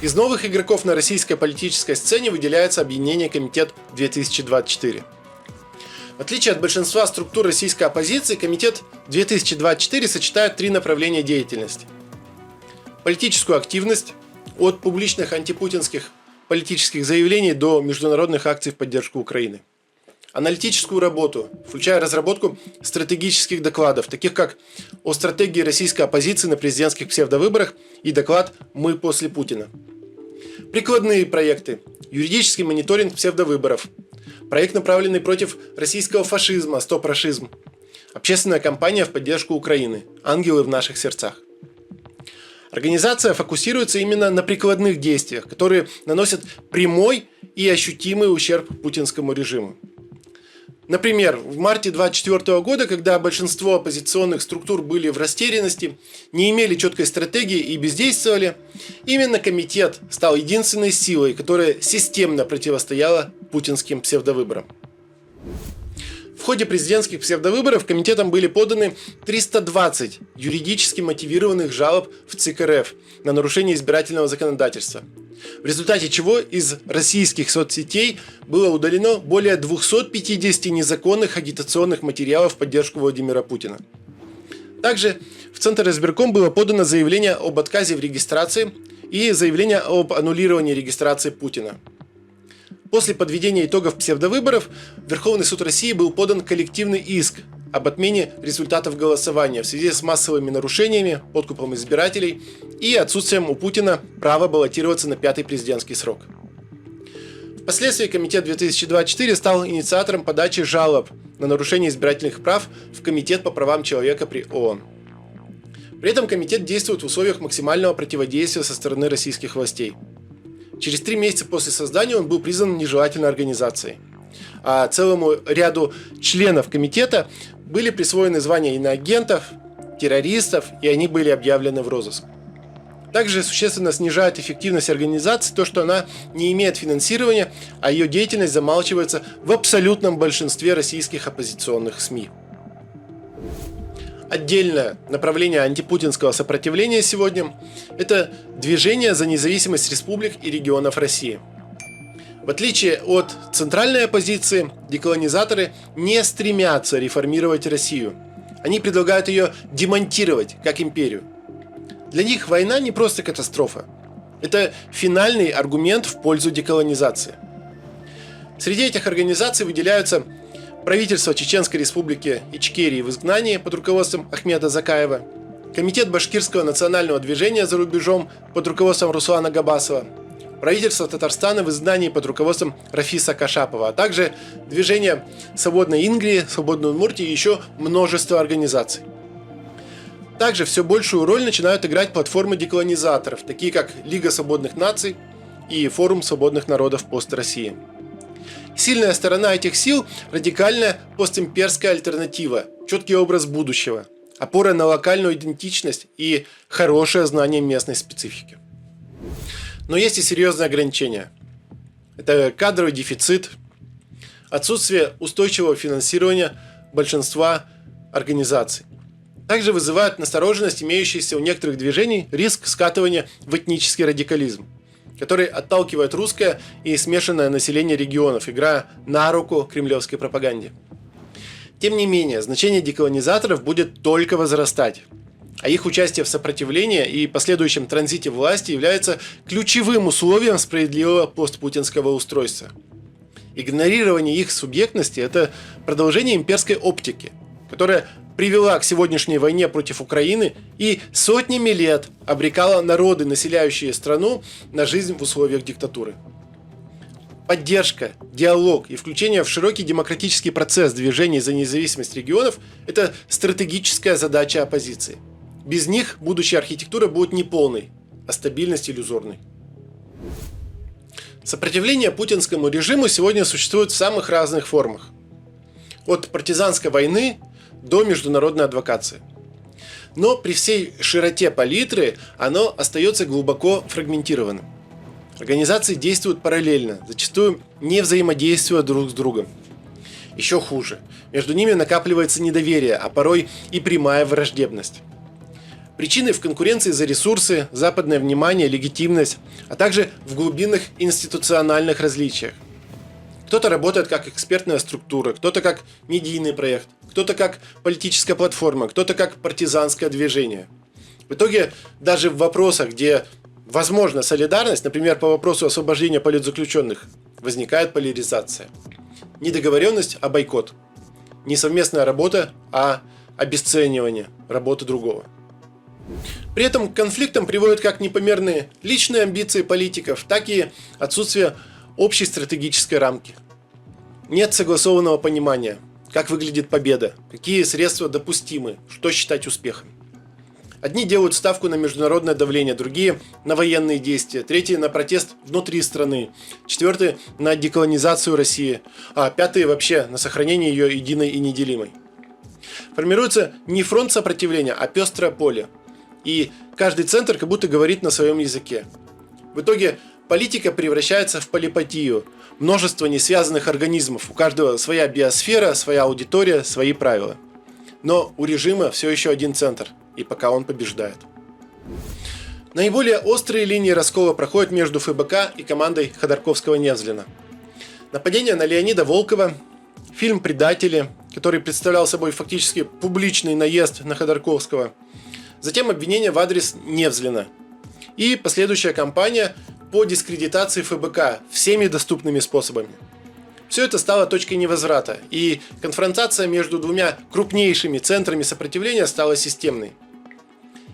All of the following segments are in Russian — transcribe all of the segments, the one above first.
Из новых игроков на российской политической сцене выделяется объединение Комитет-2024. В отличие от большинства структур российской оппозиции, Комитет-2024 сочетает три направления деятельности. Политическую активность, от публичных антипутинских политических заявлений до международных акций в поддержку Украины. Аналитическую работу, включая разработку стратегических докладов, таких как о стратегии российской оппозиции на президентских псевдовыборах и доклад «Мы после Путина». Прикладные проекты, юридический мониторинг псевдовыборов, проект, направленный против российского фашизма «Стоп-рашизм», общественная кампания в поддержку Украины «Ангелы в наших сердцах». Организация фокусируется именно на прикладных действиях, которые наносят прямой и ощутимый ущерб путинскому режиму. Например, в марте 2024 года, когда большинство оппозиционных структур были в растерянности, не имели четкой стратегии и бездействовали, именно комитет стал единственной силой, которая системно противостояла путинским псевдовыборам. В ходе президентских псевдовыборов комитетом были поданы 320 юридически мотивированных жалоб в ЦИК РФ на нарушение избирательного законодательства, в результате чего из российских соцсетей было удалено более 250 незаконных агитационных материалов в поддержку Владимира Путина. Также в Центр избирком было подано заявление об отказе в регистрации и заявление об аннулировании регистрации Путина. После подведения итогов псевдовыборов в Верховный суд России был подан коллективный иск об отмене результатов голосования в связи с массовыми нарушениями, подкупом избирателей и отсутствием у Путина права баллотироваться на пятый президентский срок. Впоследствии Комитет 2024 стал инициатором подачи жалоб на нарушение избирательных прав в Комитет по правам человека при ООН. При этом комитет действует в условиях максимального противодействия со стороны российских властей. Через 3 месяца после создания он был признан нежелательной организацией. А целому ряду членов комитета были присвоены звания иноагентов, террористов, и они были объявлены в розыск. Также существенно снижает эффективность организации то, что она не имеет финансирования, а ее деятельность замалчивается в абсолютном большинстве российских оппозиционных СМИ. Отдельное направление антипутинского сопротивления сегодня – это движение за независимость республик и регионов России. В отличие от центральной оппозиции, деколонизаторы не стремятся реформировать Россию. Они предлагают ее демонтировать как империю. Для них война не просто катастрофа. Это финальный аргумент в пользу деколонизации. Среди этих организаций выделяются правительство Чеченской республики Ичкерии в изгнании под руководством Ахмеда Закаева, Комитет башкирского национального движения за рубежом под руководством Руслана Габасова, правительство Татарстана в изгнании под руководством Рафиса Кашапова, а также движение Свободной Ингрии, Свободной Удмуртии и еще множество организаций. Также все большую роль начинают играть платформы деколонизаторов, такие как Лига свободных наций и Форум свободных народов пост-России. Сильная сторона этих сил – радикальная постимперская альтернатива, четкий образ будущего, опора на локальную идентичность и хорошее знание местной специфики. Но есть и серьезные ограничения. Это кадровый дефицит, отсутствие устойчивого финансирования большинства организаций. Также вызывает настороженность имеющийся у некоторых движений риск скатывания в этнический радикализм, который отталкивает русское и смешанное население регионов, играя на руку кремлевской пропаганде. Тем не менее, значение деколонизаторов будет только возрастать, а их участие в сопротивлении и последующем транзите власти является ключевым условием справедливого постпутинского устройства. Игнорирование их субъектности – это продолжение имперской оптики, которая привела к сегодняшней войне против Украины и сотнями лет обрекала народы, населяющие страну, на жизнь в условиях диктатуры. Поддержка, диалог и включение в широкий демократический процесс движений за независимость регионов – это стратегическая задача оппозиции. Без них будущая архитектура будет не полной, а стабильность иллюзорной. Сопротивление путинскому режиму сегодня существует в самых разных формах. От партизанской войны до международной адвокации. Но при всей широте палитры оно остается глубоко фрагментированным. Организации действуют параллельно, зачастую не взаимодействуя друг с другом. Еще хуже, между ними накапливается недоверие, а порой и прямая враждебность. Причины в конкуренции за ресурсы, западное внимание, легитимность, а также в глубинных институциональных различиях. Кто-то работает как экспертная структура, кто-то как медийный проект, кто-то как политическая платформа, кто-то как партизанское движение. В итоге, даже в вопросах, где возможна солидарность, например, по вопросу освобождения политзаключенных, возникает поляризация. Не договоренность, а бойкот. Не совместная работа, а обесценивание работы другого. При этом к конфликтам приводят как непомерные личные амбиции политиков, так и отсутствие общей стратегической рамки. Нет согласованного понимания, как выглядит победа, какие средства допустимы, что считать успехом. Одни делают ставку на международное давление, другие – на военные действия, третьи – на протест внутри страны, четвертые – на деколонизацию России, а пятые – вообще на сохранение ее единой и неделимой. Формируется не фронт сопротивления, а пестрое поле. И каждый центр как будто говорит на своем языке. В итоге политика превращается в полипатию, множество несвязанных организмов, у каждого своя биосфера, своя аудитория, свои правила. Но у режима все еще один центр, и пока он побеждает. Наиболее острые линии раскола проходят между ФБК и командой Ходорковского-Невзлина. Нападение на Леонида Волкова, фильм «Предатели», который представлял собой фактически публичный наезд на Ходорковского, затем обвинение в адрес Невзлина и последующая кампания по дискредитации ФБК всеми доступными способами. Все это стало точкой невозврата, и конфронтация между двумя крупнейшими центрами сопротивления стала системной.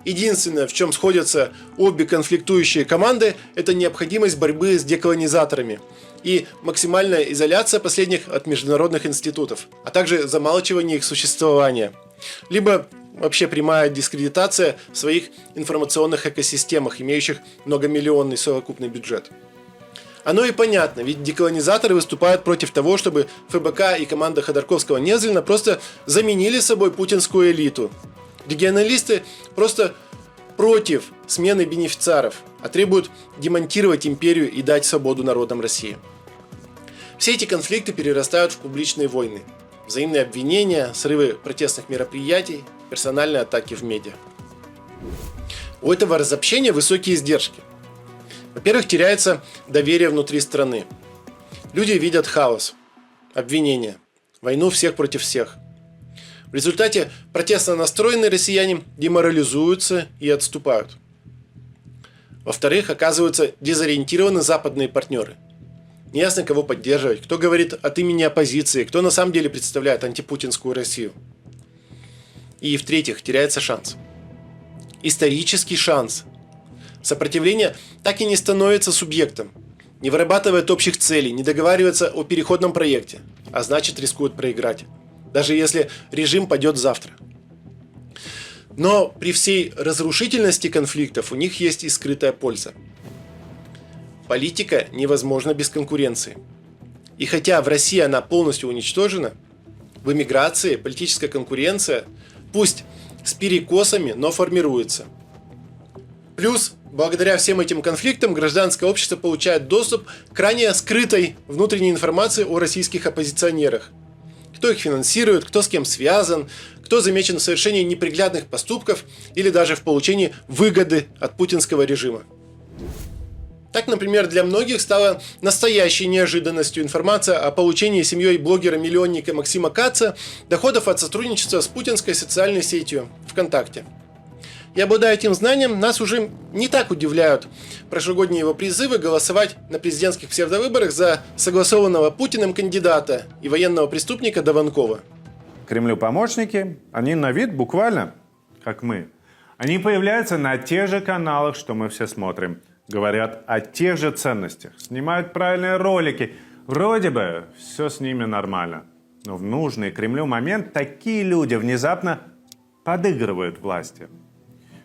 Единственное, в чем сходятся обе конфликтующие команды, это необходимость борьбы с деколонизаторами и максимальная изоляция последних от международных институтов, а также замалчивание их существования, либо вообще прямая дискредитация в своих информационных экосистемах, имеющих многомиллионный совокупный бюджет. Оно и понятно, ведь деколонизаторы выступают против того, чтобы ФБК и команда Ходорковского-Невзлина просто заменили собой путинскую элиту. Регионалисты просто против смены бенефициаров, а требуют демонтировать империю и дать свободу народам России. Все эти конфликты перерастают в публичные войны. Взаимные обвинения, срывы протестных мероприятий, персональные атаки в медиа. У этого разобщения высокие издержки. Во-первых, теряется доверие внутри страны. Люди видят хаос, обвинения, войну всех против всех. В результате протестно настроенные россияне деморализуются и отступают. Во-вторых, оказываются дезориентированы западные партнеры. Неясно, кого поддерживать, кто говорит от имени оппозиции, кто на самом деле представляет антипутинскую Россию. И в-третьих, теряется шанс. Исторический шанс. Сопротивление так и не становится субъектом, не вырабатывает общих целей, не договаривается о переходном проекте, а значит рискует проиграть, даже если режим падет завтра. Но при всей разрушительности конфликтов у них есть и скрытая польза. Политика невозможна без конкуренции. И хотя в России она полностью уничтожена, в эмиграции политическая конкуренция, пусть с перекосами, но формируется. Плюс, благодаря всем этим конфликтам, гражданское общество получает доступ к ранее скрытой внутренней информации о российских оппозиционерах. Кто их финансирует, кто с кем связан, кто замечен в совершении неприглядных поступков или даже в получении выгоды от путинского режима. Так, например, для многих стала настоящей неожиданностью информация о получении семьей блогера-миллионника Максима Каца доходов от сотрудничества с путинской социальной сетью ВКонтакте. И обладая этим знанием, нас уже не так удивляют прошлогодние его призывы голосовать на президентских псевдовыборах за согласованного Путиным кандидата и военного преступника Дованкова. Кремлю помощники, они на вид буквально как мы. Они появляются на тех же каналах, что мы все смотрим. Говорят о тех же ценностях, снимают правильные ролики. Вроде бы все с ними нормально. Но в нужный Кремлю момент такие люди внезапно подыгрывают власти.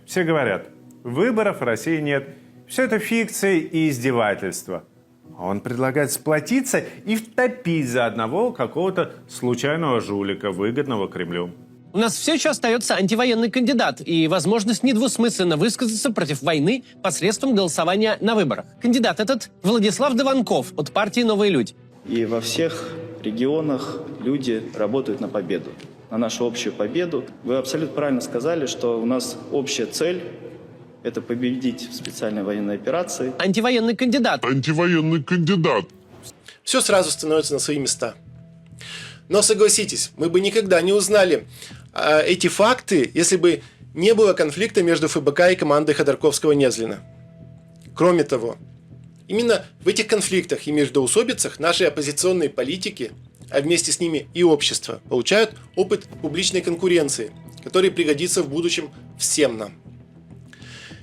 Все говорят, выборов в России нет, все это фикция и издевательство. А он предлагает сплотиться и втопить за одного какого-то случайного жулика, выгодного Кремлю. У нас все еще остается антивоенный кандидат и возможность недвусмысленно высказаться против войны посредством голосования на выборах. Кандидат этот Владислав Дованков от партии «Новые люди». И во всех регионах люди работают на победу. на нашу общую победу. Вы абсолютно правильно сказали, что у нас общая цель – это победить в специальной военной операции. Антивоенный кандидат. Антивоенный кандидат. Все сразу становится на свои места. Но согласитесь, мы бы никогда не узнали эти факты, если бы не было конфликта между ФБК и командой Ходорковского-Невзлина. Кроме того, именно в этих конфликтах и междоусобицах наши оппозиционные политики, а вместе с ними и общество, получают опыт публичной конкуренции, который пригодится в будущем всем нам.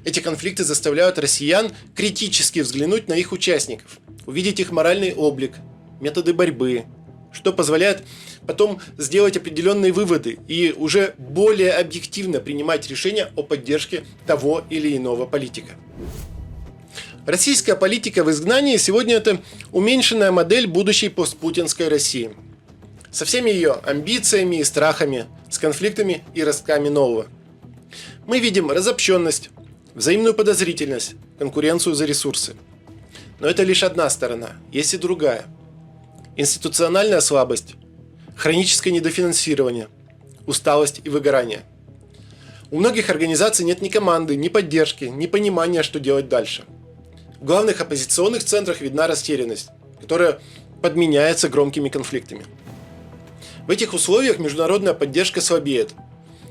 Эти конфликты заставляют россиян критически взглянуть на их участников, увидеть их моральный облик, методы борьбы, что позволяет потом сделать определенные выводы и уже более объективно принимать решения о поддержке того или иного политика. Российская политика в изгнании сегодня это уменьшенная модель будущей постпутинской России. Со всеми ее амбициями и страхами, с конфликтами и ростками нового. Мы видим разобщенность, взаимную подозрительность, конкуренцию за ресурсы. Но это лишь одна сторона, есть и другая. Институциональная слабость, хроническое недофинансирование, усталость и выгорание. У многих организаций нет ни команды, ни поддержки, ни понимания, что делать дальше. В главных оппозиционных центрах видна растерянность, которая подменяется громкими конфликтами. В этих условиях международная поддержка слабеет.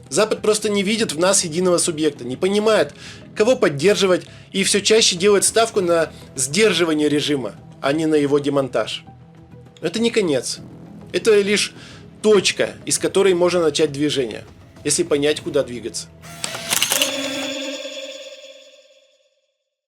Запад просто не видит в нас единого субъекта, не понимает, кого поддерживать, и все чаще делает ставку на сдерживание режима, а не на его демонтаж. Но это не конец. Это лишь точка, из которой можно начать движение, если понять, куда двигаться.